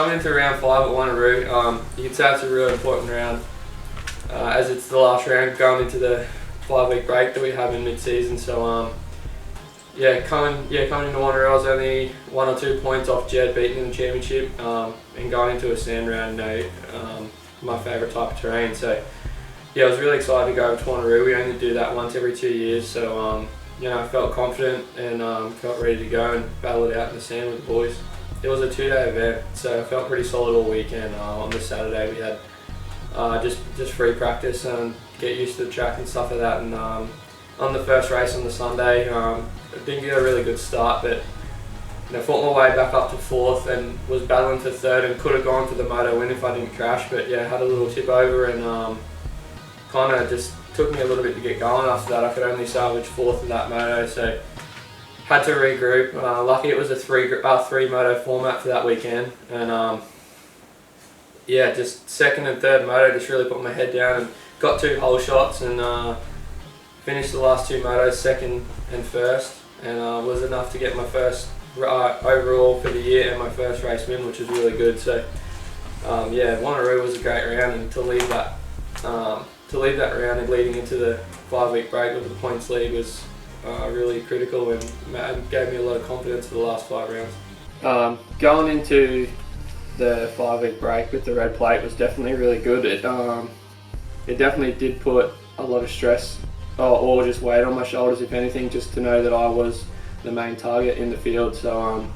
coming into round 5 at Wanneroo, you can say it's a really important round as it's the last round going into the 5-week break that we have in mid-season. So coming into Wanneroo, I was only 1 or 2 points off Jed beating in the championship, and going into a sand round, my favourite type of terrain. So I was really excited to go over to Wanneroo. We only do that once every 2 years, so I felt confident and felt ready to go and battle it out in the sand with the boys. It was a 2-day event, so I felt pretty solid all weekend. On the Saturday we had just free practice and get used to the track and stuff like that. And on the first race on the Sunday, I didn't get a really good start, but fought my way back up to 4th and was battling for 3rd and could have gone for the moto win if I didn't crash. But had a little tip over and kind of just took me a little bit to get going. After that, I could only salvage 4th in that moto, so had to regroup. Lucky it was a three moto format for that weekend, and just 2nd and 3rd moto just really put my head down and got 2 hole shots and finished the last 2 motos 2nd and 1st, and was enough to get my first overall for the year and my first race win, which was really good. So Wanneroo was a great round, and to leave that round and leading into the 5-week break with the points lead was really critical and gave me a lot of confidence for the last 5 rounds. Going into the 5-week break with the red plate was definitely really good. It definitely did put a lot of stress or just weight on my shoulders, if anything, just to know that I was the main target in the field. So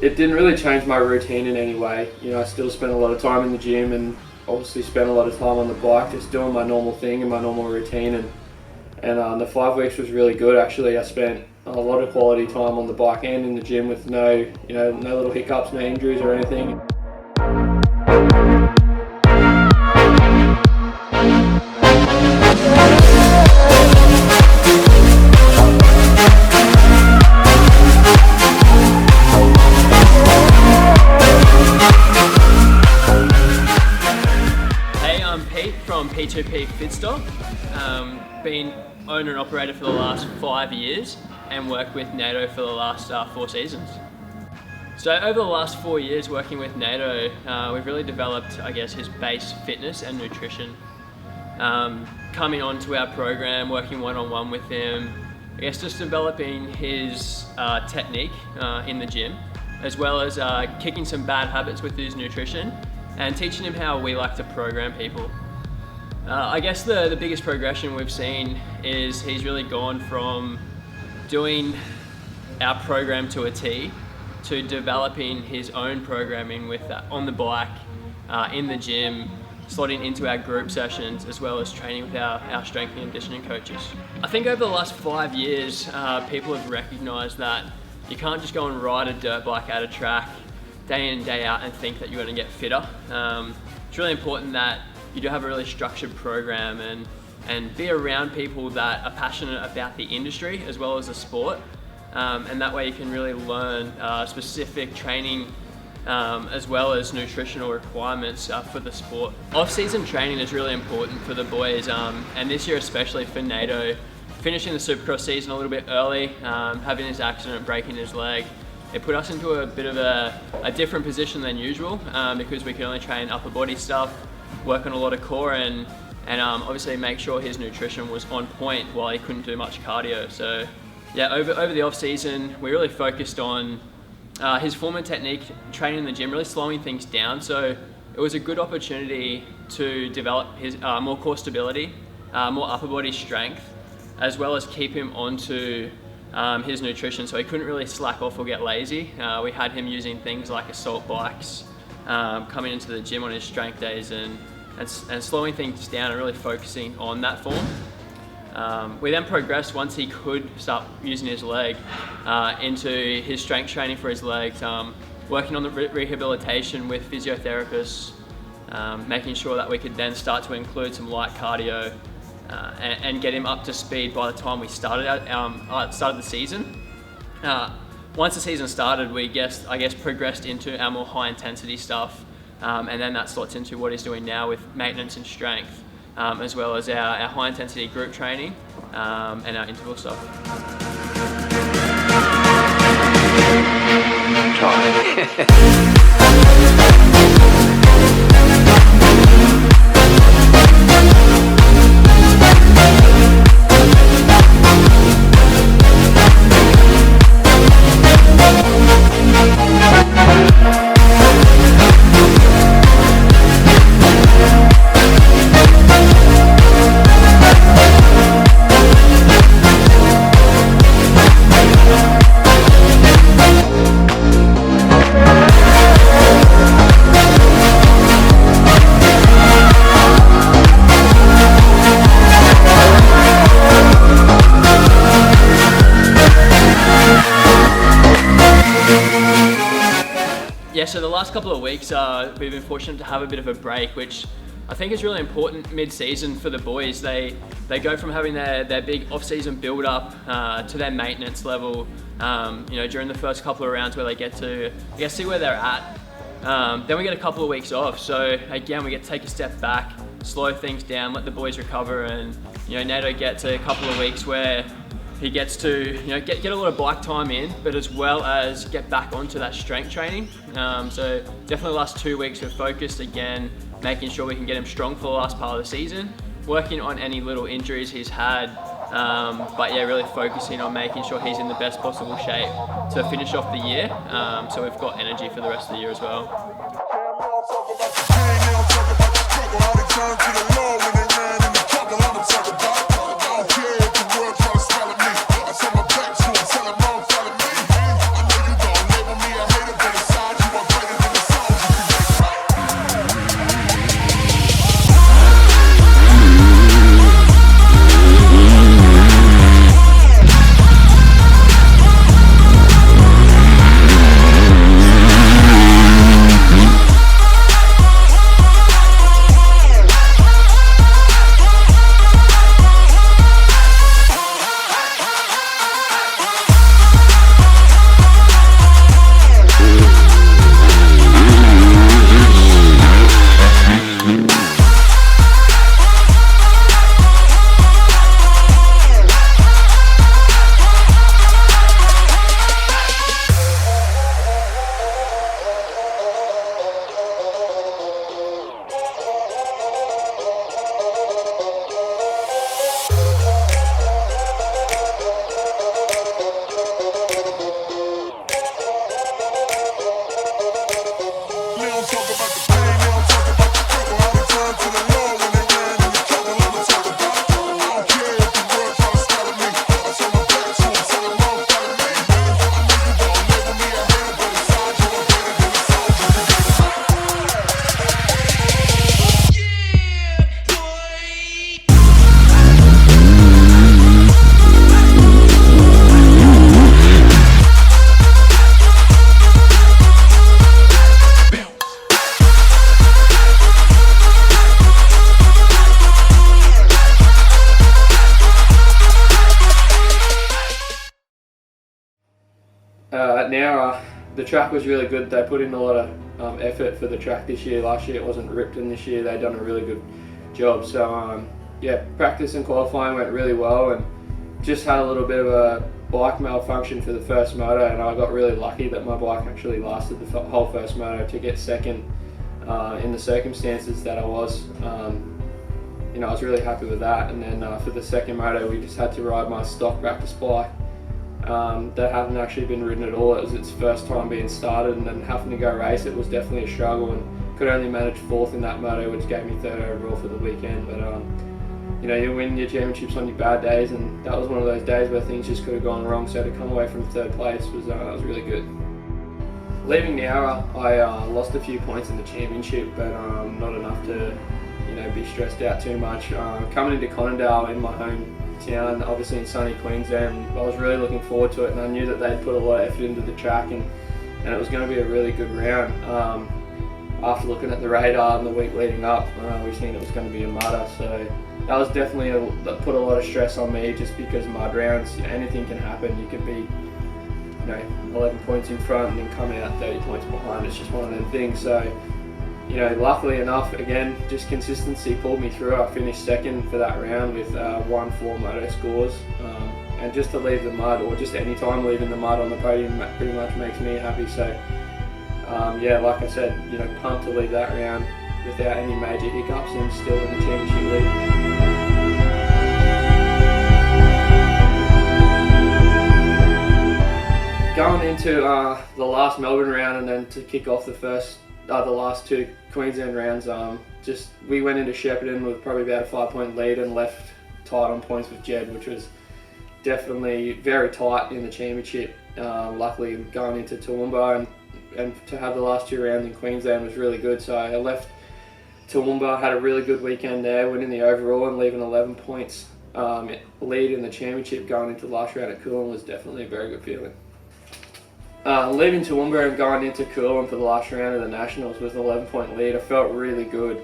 it didn't really change my routine in any way. I still spent a lot of time in the gym and obviously spent a lot of time on the bike, just doing my normal thing and my normal routine. And the 5 weeks was really good. Actually, I spent a lot of quality time on the bike and in the gym with no little hiccups, no injuries or anything. From P2P Fitstock, been owner and operator for the last 5 years and worked with NATO for the last 4 seasons. So over the last 4 years working with NATO, we've really developed, his base fitness and nutrition. Coming onto our program, working one-on-one with him, just developing his technique in the gym, as well as kicking some bad habits with his nutrition and teaching him how we like to program people. The biggest progression we've seen is he's really gone from doing our program to a T to developing his own programming with on the bike, in the gym, slotting into our group sessions, as well as training with our strength and conditioning coaches. I think over the last 5 years, people have recognised that you can't just go and ride a dirt bike at a track day in and day out and think that you're going to get fitter. It's really important that you do have a really structured program and be around people that are passionate about the industry as well as the sport, and that way you can really learn specific training as well as nutritional requirements for the sport. Off-season training is really important for the boys, and this year especially for NATO, finishing the Supercross season a little bit early, having his accident, breaking his leg. It put us into a bit of a different position than usual, because we could only train upper body stuff, work on a lot of core, and obviously make sure his nutrition was on point while he couldn't do much cardio. So over the off season, we really focused on his form and technique, training in the gym, really slowing things down. So it was a good opportunity to develop his more core stability, more upper body strength, as well as keep him onto his nutrition, so he couldn't really slack off or get lazy. We had him using things like assault bikes, coming into the gym on his strength days and slowing things down and really focusing on that form. We then progressed, once he could start using his leg, into his strength training for his legs, working on the rehabilitation with physiotherapists, making sure that we could then start to include some light cardio and get him up to speed by the time we started the season. Once the season started, we progressed into our more high intensity stuff, and then that slots into what he's doing now with maintenance and strength, as well as our high intensity group training and our interval stuff. Try. Yeah, so the last couple of weeks we've been fortunate to have a bit of a break, which I think is really important mid-season for the boys. They go from having their big off-season build-up to their maintenance level, during the first couple of rounds where they get to, see where they're at. Then we get a couple of weeks off, so again we get to take a step back, slow things down, let the boys recover, and Nato gets a couple of weeks where he gets to get a lot of bike time in, but as well as get back onto that strength training. So definitely the last 2 weeks we're focused again, making sure we can get him strong for the last part of the season, working on any little injuries he's had, but yeah, really focusing on making sure he's in the best possible shape to finish off the year, so we've got energy for the rest of the year as well. Now the track was really good. They put in a lot of effort for the track this year. Last year it wasn't ripped, and this year they've done a really good job. So yeah, practice and qualifying went really well, and just had a little bit of a bike malfunction for the first moto, and I got really lucky that my bike actually lasted the whole first moto to get second in the circumstances that I was. I was really happy with that. And then for the second moto, we just had to ride my stock practice bike that hadn't actually been ridden at all. It was its first time being started, and then having to go race it was definitely a struggle, and could only manage fourth in that moto, which gave me third overall for the weekend. But you win your championships on your bad days, and that was one of those days where things just could have gone wrong. So to come away from third place was really good. Leaving Nowra, I lost a few points in the championship, but not enough to be stressed out too much. Coming into Conondale in my hometown, obviously in sunny Queensland, I was really looking forward to it, and I knew that they'd put a lot of effort into the track, and it was going to be a really good round. After looking at the radar in the week leading up, we seen it was going to be a mudder, so that was definitely that put a lot of stress on me, just because mud rounds, anything can happen. You could be 11 points in front and then come out 30 points behind. It's just one of them things. So luckily enough, again, just consistency pulled me through. I finished second for that round with 1-4 moto scores, and just to leave the mud, or just any time leaving the mud on the podium, pretty much makes me happy. So yeah, like I said, pumped to leave that round without any major hiccups and still in the championship league. Going into the last Melbourne round and then to kick off the last two Queensland rounds, we went into Shepparton with probably about a 5-point lead and left tight on points with Jed, which was definitely very tight in the championship. Luckily, going into Toowoomba and to have the last two rounds in Queensland was really good. So I left Toowoomba, had a really good weekend there, winning the overall and leaving 11 points lead in the championship going into the last round at Coolum was definitely a very good feeling. Leaving Toowoomba and going into Coolum for the last round of the Nationals with an 11-point lead, I felt really good.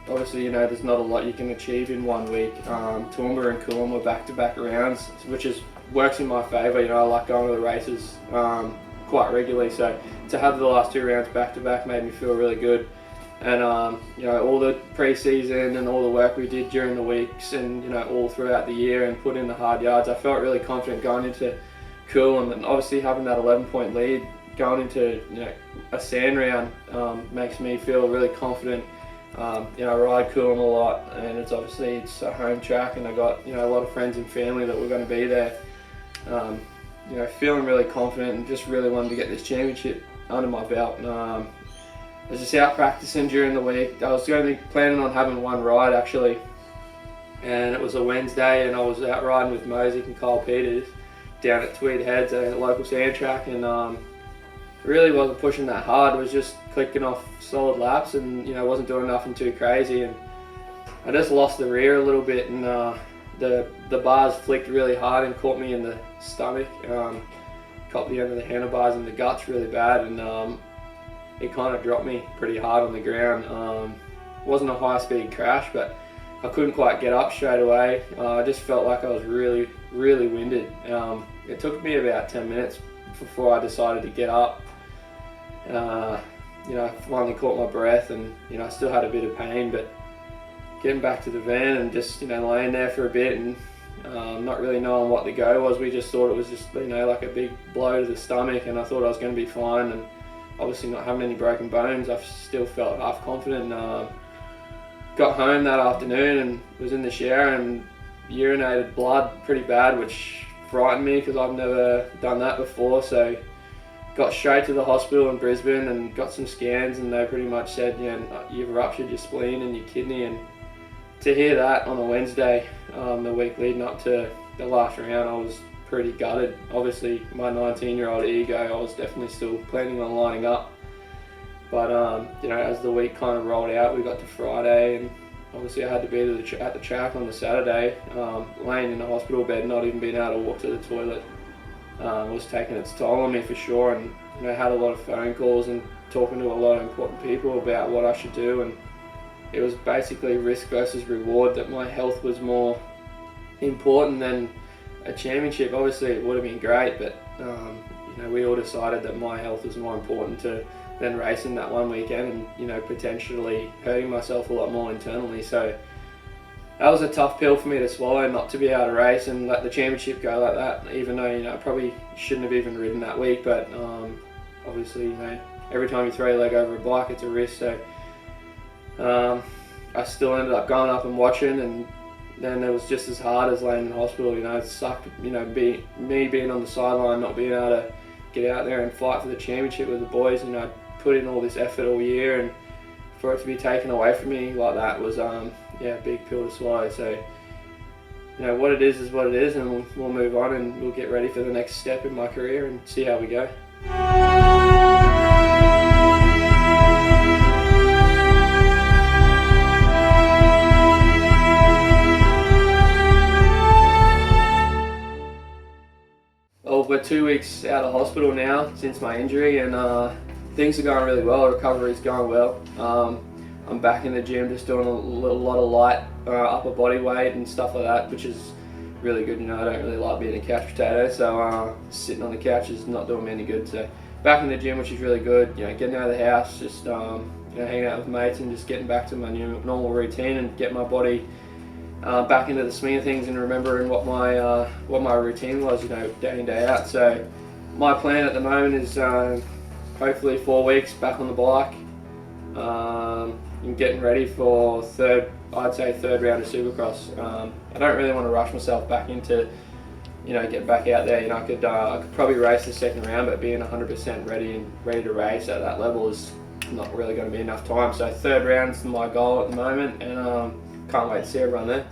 Obviously, there's not a lot you can achieve in 1 week. Toowoomba and Coolum were back-to-back rounds, which works in my favour. I like going to the races quite regularly, so to have the last two rounds back-to-back made me feel really good. And all the pre-season and all the work we did during the weeks and all throughout the year and put in the hard yards, I felt really confident going into Coolum, and obviously having that 11-point lead going into a sand round makes me feel really confident. I ride Coolum a lot, and it's a home track, and I got a lot of friends and family that were going to be there. Feeling really confident and just really wanted to get this championship under my belt. I was just out practicing during the week. I was going to be planning on having one ride actually, and it was a Wednesday, and I was out riding with Mosey and Kyle Peters down at Tweed Heads, a local sand track, and really wasn't pushing that hard. It was just clicking off solid laps, and wasn't doing nothing too crazy. And I just lost the rear a little bit, and the bars flicked really hard and caught me in the stomach. Caught the end of the handlebars and the guts really bad, and it kind of dropped me pretty hard on the ground. Wasn't a high-speed crash, but I couldn't quite get up straight away. I just felt like I was really, really winded. It took me about 10 minutes before I decided to get up. I finally caught my breath, and I still had a bit of pain, but getting back to the van and just laying there for a bit and not really knowing what the go was. We just thought it was just like a big blow to the stomach, and I thought I was going to be fine. And obviously not having any broken bones, I still felt half confident. Got home that afternoon and was in the shower and urinated blood pretty bad, which frightened me because I've never done that before. So got straight to the hospital in Brisbane and got some scans, and they pretty much said, you've ruptured your spleen and your kidney. And to hear that on a Wednesday, the week leading up to the last round, I was pretty gutted. Obviously, my 19-year-old ego, I was definitely still planning on lining up. But as the week kind of rolled out, we got to Friday, and obviously I had to be at the track on the Saturday, laying in the hospital bed, not even being able to walk to the toilet. Was taking its toll on me for sure, and had a lot of phone calls and talking to a lot of important people about what I should do, and it was basically risk versus reward, that my health was more important than a championship. Obviously it would have been great, but we all decided that my health was more important than racing that one weekend and potentially hurting myself a lot more internally. So that was a tough pill for me to swallow, not to be able to race and let the championship go like that, even though I probably shouldn't have even ridden that week. But obviously every time you throw your leg over a bike, it's a risk. So I still ended up going up and watching, and then it was just as hard as laying in the hospital. It sucked, me being on the sideline, not being able to get out there and fight for the championship with the boys. I put in all this effort all year, and for it to be taken away from me like that was a big pill to swallow. So what it is what it is, and we'll move on, and we'll get ready for the next step in my career and see how we go. Well, we're 2 weeks out of hospital now since my injury, and things are going really well. Recovery's going well. I'm back in the gym, just doing a lot of light upper body weight and stuff like that, which is really good. I don't really like being a couch potato, so sitting on the couch is not doing me any good. So back in the gym, which is really good. Getting out of the house, just hanging out with mates and just getting back to my new normal routine and get my body back into the swing of things and remembering what my routine was, day in, day out. So my plan at the moment is hopefully 4 weeks back on the bike. And getting ready for third round of Supercross. I don't really want to rush myself back into, get back out there. I could probably race the second round, but being 100% ready to race at that level is not really going to be enough time. So third round's my goal at the moment, and can't wait to see everyone there.